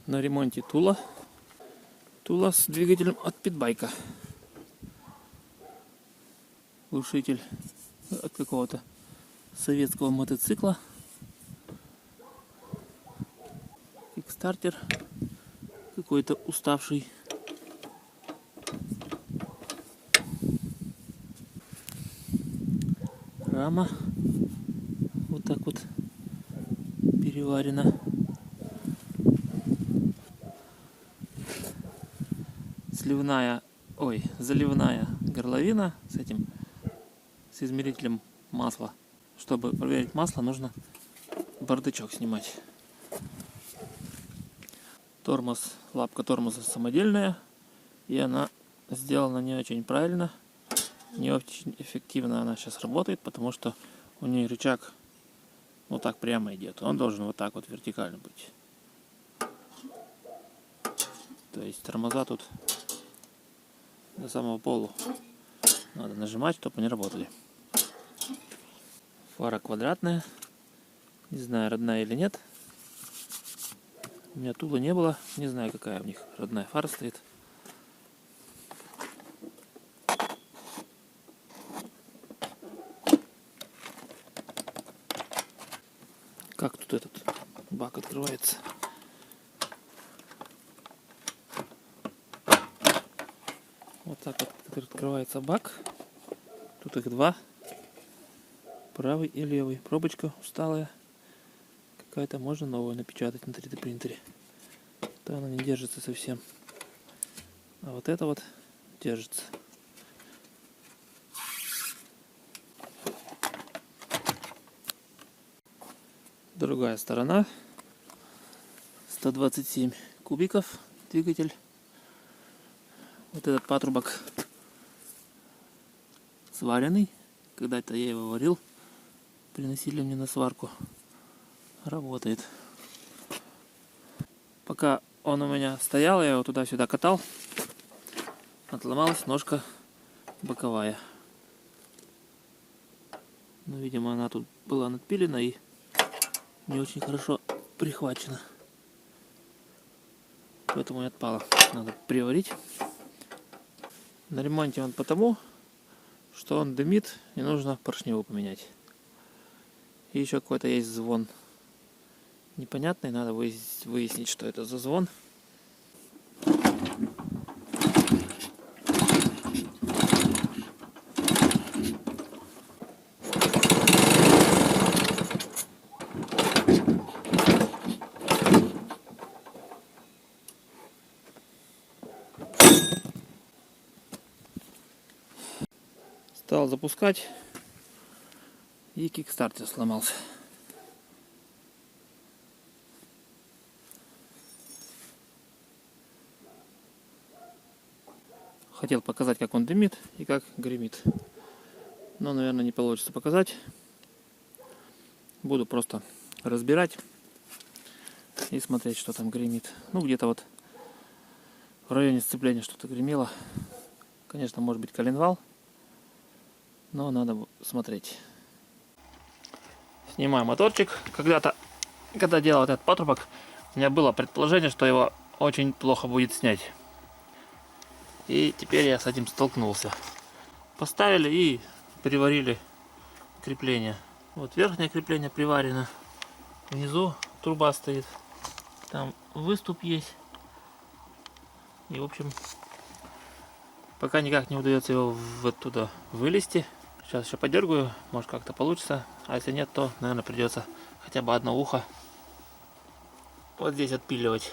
На ремонте Тула. Тула с двигателем от питбайка. Глушитель от какого-то советского мотоцикла. Кикстартер какой-то уставший. Рама вот так вот переварена. Заливная горловина с измерителем масла. Чтобы проверить масло, нужно бардачок снимать. Лапка тормоза самодельная, и она сделана не очень правильно, не очень эффективно она сейчас работает, потому что у нее рычаг вот так прямо идет. Он должен вот так вот вертикально быть. То есть тормоза тут до самого пола надо нажимать, чтобы они работали. Фара квадратная. Не знаю, родная или нет. У меня Тула не было. Не знаю, какая у них родная фара стоит. Как тут этот бак открывается? Вот так вот открывается бак. Тут их два. Правый и левый. Пробочка усталая. Какая-то, можно новую напечатать на 3D принтере. То она не держится совсем. А вот это вот держится. Другая сторона. 127 кубиков двигатель. Вот этот патрубок сваренный. Когда-то я его варил. Приносили мне на сварку. Работает. Пока он у меня стоял, я его туда-сюда катал. Отломалась ножка боковая. Но, видимо, она тут была надпилена и не очень хорошо прихвачена. Поэтому и отпала. Надо приварить. На ремонте он потому, что он дымит и нужно поршневую поменять. И еще какой-то есть звон непонятный. Надо выяснить, что это за звон. Стал запускать, и кикстартер сломался. Хотел показать, как он дымит и как гремит. Но, наверное, не получится показать. Буду просто разбирать и смотреть, что там гремит. Ну, где-то вот в районе сцепления что-то гремело. Конечно, может быть коленвал. Но надо смотреть. Снимаю моторчик. Когда делал этот патрубок, у меня было предположение, что его очень плохо будет снять. И теперь я с этим столкнулся. Поставили и приварили крепление. Вот верхнее крепление приварено. Внизу труба стоит. Там выступ есть. И, в общем, пока никак не удается его оттуда вылезти. Сейчас еще подергаю, может как-то получится. А если нет, то, наверное, придется хотя бы одно ухо вот здесь отпиливать.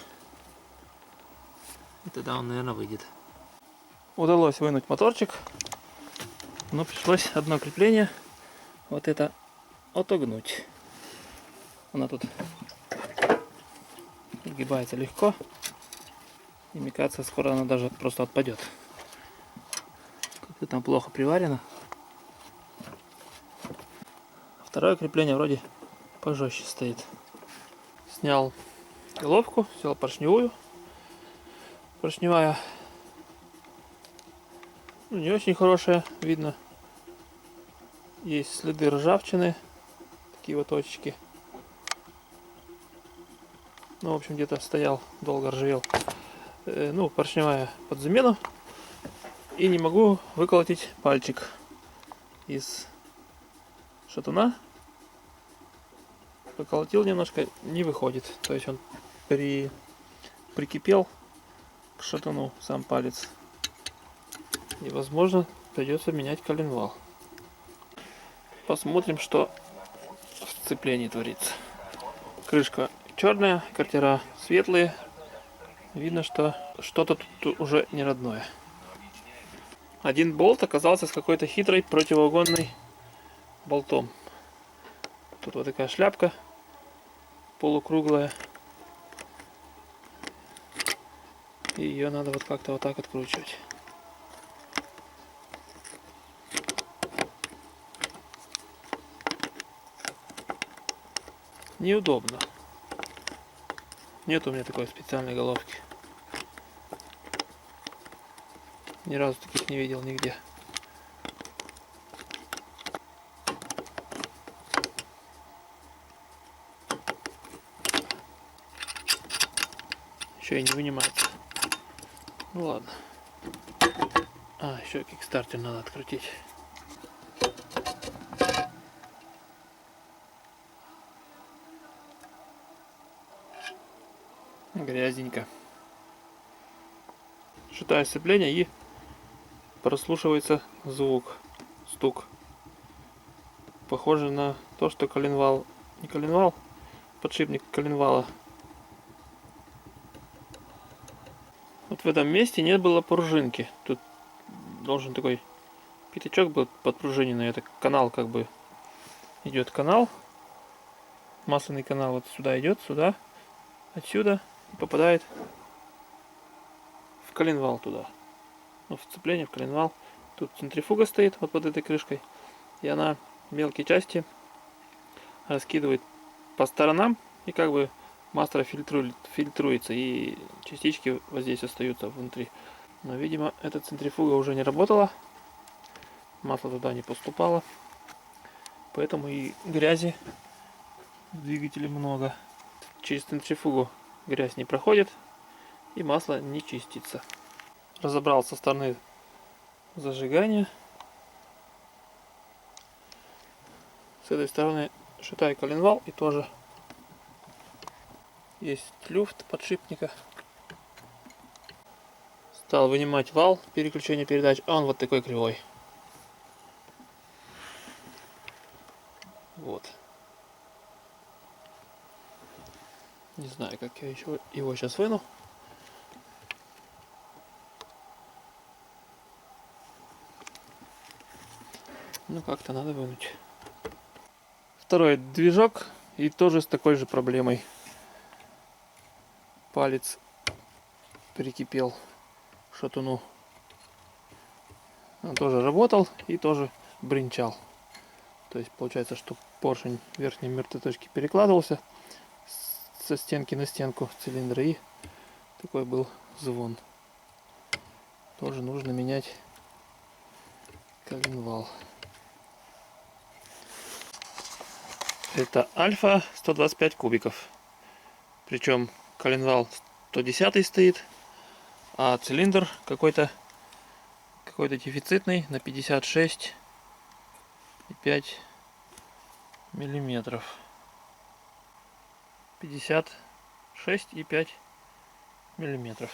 И тогда он, наверное, выйдет. Удалось вынуть моторчик. Но пришлось одно крепление вот это отогнуть. Она тут отгибается легко. И мне кажется, скоро она даже просто отпадет. Как-то там плохо приварено. Второе крепление вроде пожестче стоит. Снял головку, взял поршневую. Поршневая не очень хорошая, видно. Есть следы ржавчины, такие вот точечки. Ну, в общем, где-то стоял, долго ржавел. Ну, поршневая под замену. И не могу выколотить пальчик из шатуна. Поколотил немножко, не выходит. То есть он прикипел к шатуну, сам палец. И, возможно, придется менять коленвал. Посмотрим, что в сцеплении творится. Крышка черная, картера светлые. Видно, что что-то тут уже не родное. Один болт оказался с какой-то хитрой противоугонной болтом. Тут вот такая шляпка полукруглая. И ее надо вот как-то вот так откручивать. Неудобно. Нет у меня такой специальной головки. Ни разу таких не видел нигде. Еще и не вынимается. Ну ладно. А, еще кикстартер надо открутить. Грязненько. Шатаю сцепление и прослушивается звук, стук. Похоже на то, что коленвал, не коленвал, подшипник коленвала. Вот в этом месте не было пружинки. Тут должен такой пятачок был подпружиненный. Это канал, как бы идет канал. Масляный канал вот сюда идет, сюда, отсюда и попадает в коленвал туда. Ну, вцепление в коленвал. Тут центрифуга стоит вот под этой крышкой. И она мелкие части раскидывает по сторонам. И как бы масло фильтруется. И частички вот здесь остаются внутри. Но, видимо, эта центрифуга уже не работала. Масло туда не поступало. Поэтому и грязи в двигателе много. Через центрифугу грязь не проходит. И масло не чистится. Разобрал со стороны зажигания. С этой стороны шатаю коленвал и тоже есть люфт подшипника. Стал вынимать вал переключения передач, а он вот такой кривой. Вот. Не знаю, как я еще его сейчас выну. Ну, как-то надо вынуть. Второй движок и тоже с такой же проблемой. Палец прикипел к шатуну. Он тоже работал и тоже бренчал. То есть получается, что поршень верхней мертвой точки перекладывался со стенки на стенку цилиндра, и такой был звон. Тоже нужно менять коленвал. Это Альфа 125 кубиков. Причем коленвал 110 стоит, а цилиндр какой-то дефицитный на 56,5 миллиметров. 56,5 миллиметров.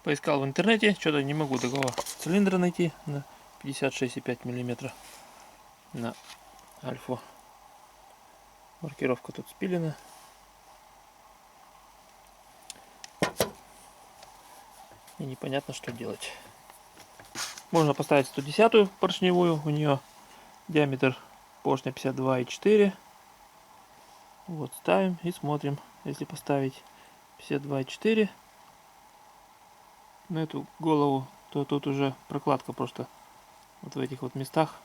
Поискал в интернете, что-то не могу такого цилиндра найти на 56,5 миллиметра на Альфу. Маркировка тут спилена. И непонятно, что делать. Можно поставить 110-ю поршневую, у нее диаметр поршня 52,4. Вот, ставим и смотрим. Если поставить 52,4 на эту голову, то тут уже прокладка просто вот в этих вот местах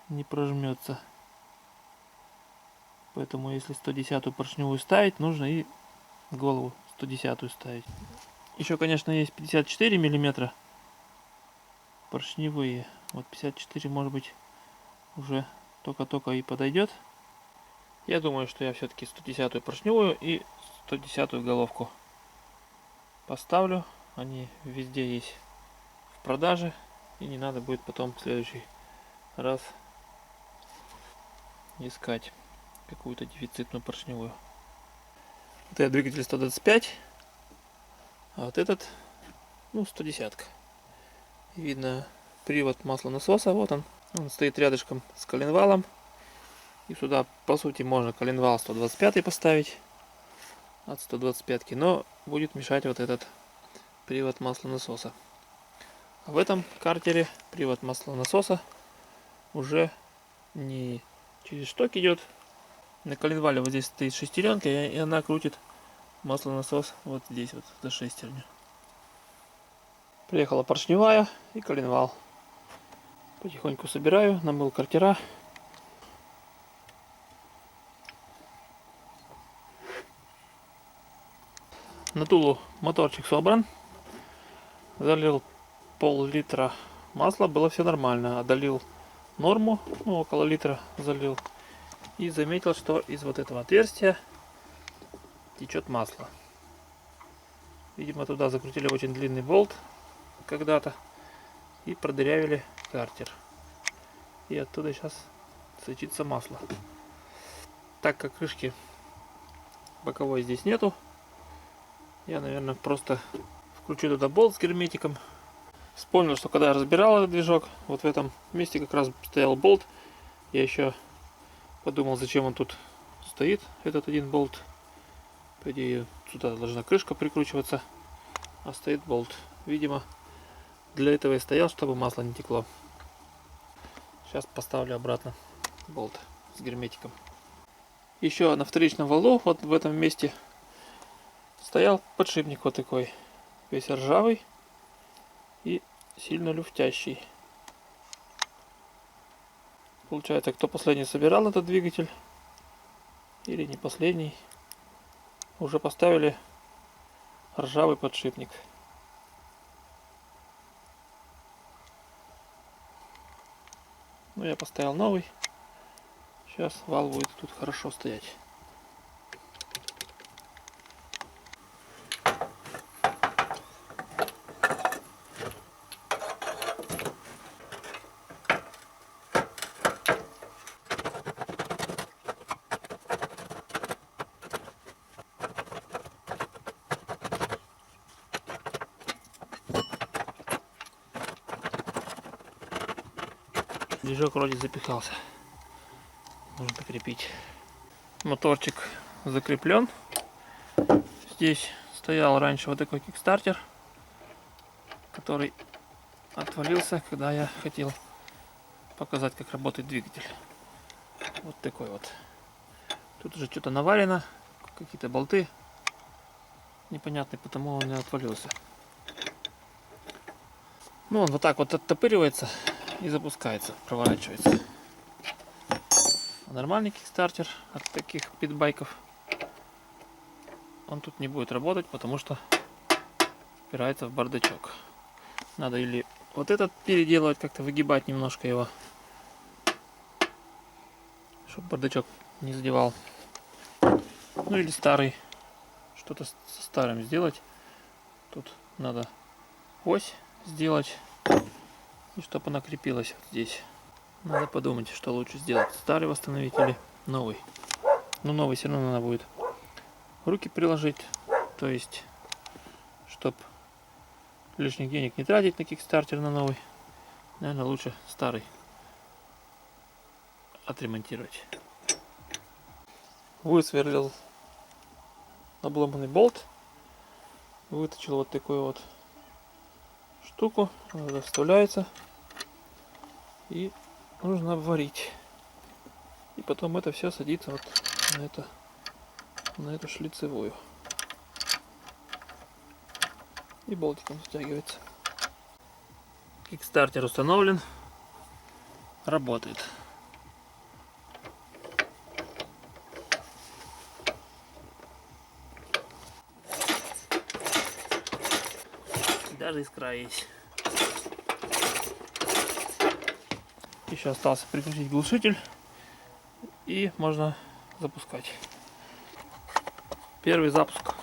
не прожмется. Поэтому если 110-ю поршневую ставить, нужно и голову 110-ю ставить. Еще, конечно, есть 54 миллиметра поршневые. Вот 54, может быть, уже только-только и подойдет. Я думаю, что я все-таки 110-ю поршневую и 110-ю головку поставлю. Они везде есть в продаже. И не надо будет потом в следующий раз искать какую-то дефицитную поршневую. Вот этот двигатель 125, а вот этот, ну, 110. И видно привод маслонасоса, вот он стоит рядышком с коленвалом. И сюда, по сути, можно коленвал 125 поставить от 125, но будет мешать вот этот привод маслонасоса. А в этом картере привод маслонасоса уже не через шток идет. На коленвале вот здесь стоит шестеренка, и она крутит маслонасос вот здесь вот за шестерню. Приехала поршневая и коленвал. Потихоньку собираю, намыл картера. На Тулу моторчик собран. Залил пол-литра масла, было все нормально. Долил норму, ну, около литра залил. И заметил, что из вот этого отверстия течет масло. Видимо, туда закрутили очень длинный болт когда-то и продырявили картер. И оттуда сейчас сочится масло. Так как крышки боковой здесь нету, я, наверное, просто включу туда болт с герметиком. Вспомнил, что когда я разбирал этот движок, вот в этом месте как раз стоял болт. Я еще подумал, зачем он тут стоит, этот один болт. По идее, сюда должна крышка прикручиваться, а стоит болт. Видимо, для этого и стоял, чтобы масло не текло. Сейчас поставлю обратно болт с герметиком. Еще на вторичном валу, вот в этом месте, стоял подшипник вот такой, весь ржавый и сильно люфтящий. Получается, кто последний собирал этот двигатель, или не последний, уже поставили ржавый подшипник. Ну, я поставил новый. Сейчас вал будет тут хорошо стоять. Движок вроде запихался. Нужно прикрепить. Моторчик закреплен. Здесь стоял раньше вот такой кикстартер, который отвалился, когда я хотел показать, как работает двигатель. Вот такой вот. Тут уже что-то наварено, какие-то болты непонятные, потому он и отвалился. Ну, он вот так вот оттопыривается и запускается, проворачивается. А нормальный кикстартер от таких питбайков, он тут не будет работать, потому что упирается в бардачок. Надо или вот этот переделывать, как-то выгибать немножко его, чтобы бардачок не задевал. Ну или старый, что-то со старым сделать. Тут надо ось сделать, и чтобы она крепилась вот здесь. Надо подумать, что лучше сделать. Старый восстановить или новый. Но новый все равно надо будет руки приложить. То есть, чтобы лишних денег не тратить на кикстартер, на новый, наверное, лучше старый отремонтировать. Высверлил обломанный болт. Вытащил вот такую вот штуку. Она вставляется. И нужно обварить. И потом это все садится вот на эту шлицевую. И болтиком затягивается. Кикстартер установлен. Работает. Даже искра есть. Еще остался прикрутить глушитель. И можно запускать. Первый запуск.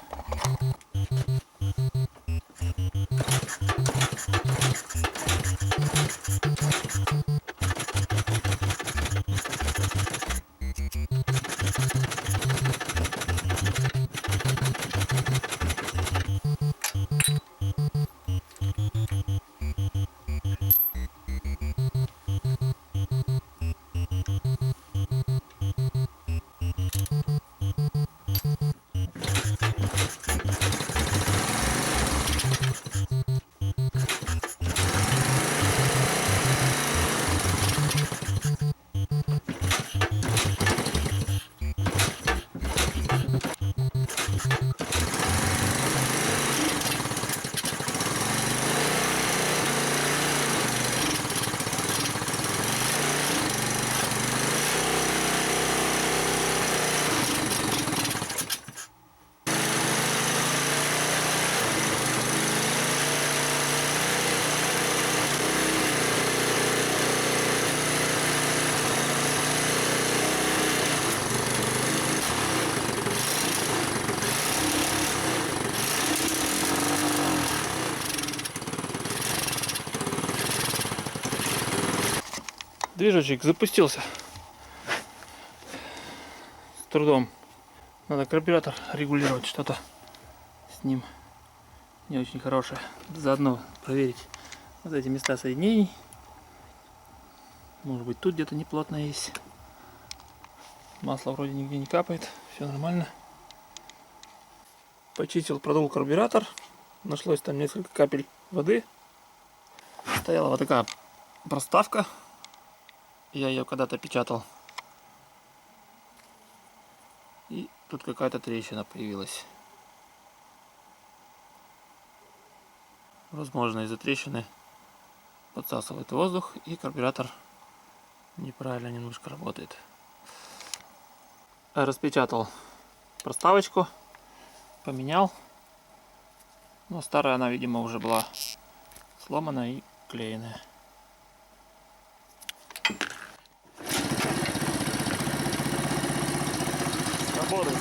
Движочек запустился. С трудом. Надо карбюратор регулировать, что-то с ним не очень хорошее. Заодно проверить вот эти места соединений. Может быть, тут где-то неплотно есть. Масло вроде нигде не капает. Все нормально. Почистил, продул карбюратор. Нашлось там несколько капель воды. Стояла вот такая проставка. Я ее когда-то печатал. И тут какая-то трещина появилась. Возможно, из-за трещины подсасывает воздух, и карбюратор неправильно немножко работает. Распечатал проставочку, поменял. Но старая она, видимо, уже была сломана и клееная. Работает.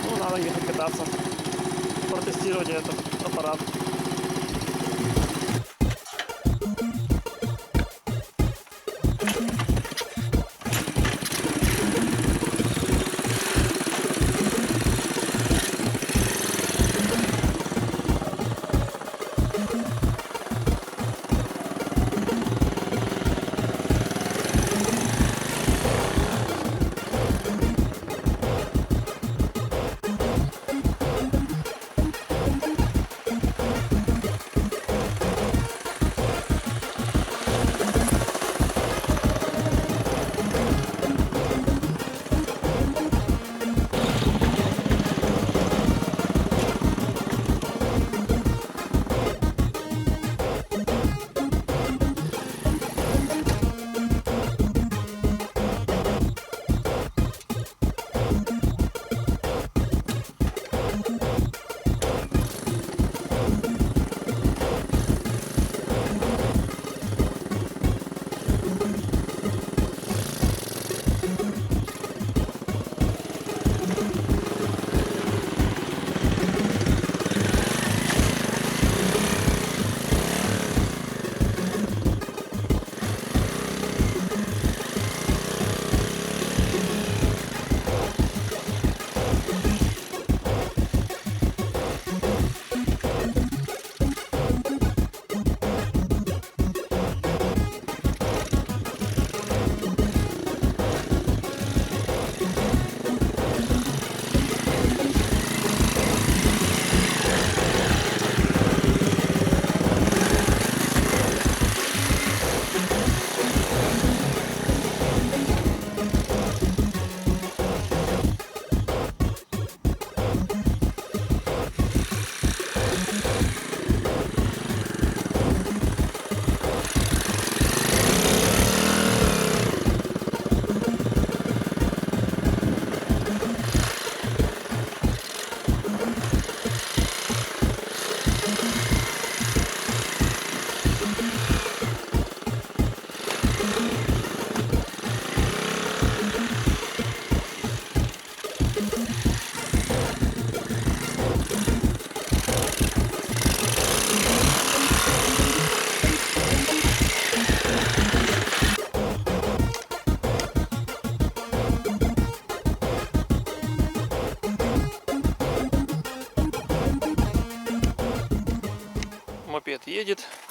Ну, надо ехать кататься, протестировать этот аппарат.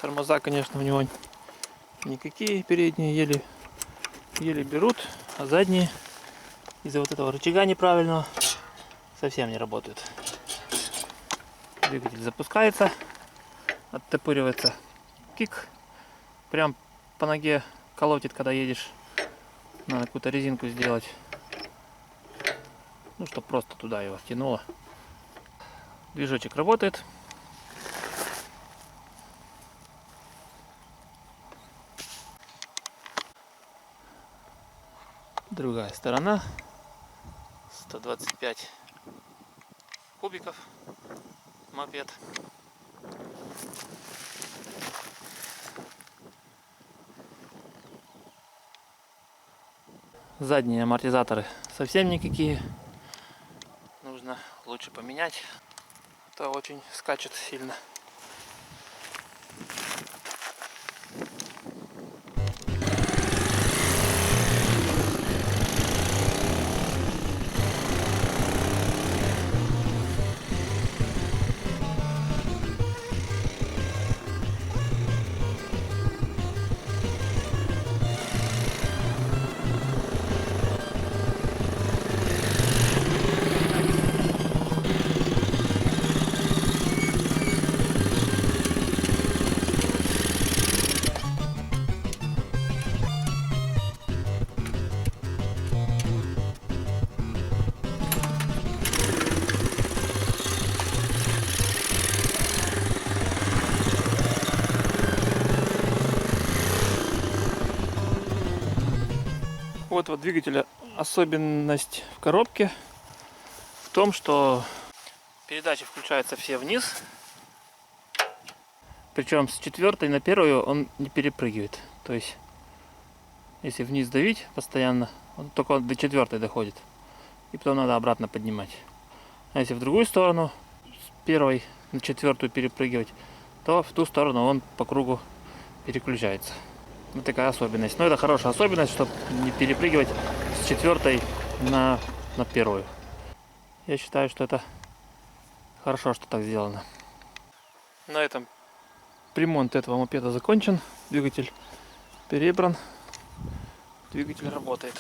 Тормоза, конечно, у него никакие, передние еле берут, а задние из-за вот этого рычага неправильного совсем не работают. Двигатель запускается, оттопыривается кик, прям по ноге колотит, когда едешь. Надо какую-то резинку сделать, ну, чтобы просто туда его тянуло. Движочек работает. Другая сторона. 125 кубиков мопед. Задние амортизаторы совсем никакие. Нужно лучше поменять. А то очень скачет сильно. Вот двигателя особенность в коробке в том, что передачи включаются все вниз, причем с 4 на 1 он не перепрыгивает. То есть, если вниз давить постоянно, он только до 4 доходит, и потом надо обратно поднимать. А если в другую сторону, с 1 на 4 перепрыгивать, то в ту сторону он по кругу переключается. Вот такая особенность. Но это хорошая особенность, чтобы не перепрыгивать с 4 на 1. Я считаю, что это хорошо, что так сделано. На этом ремонт этого мопеда закончен. Двигатель перебран. Двигатель работает.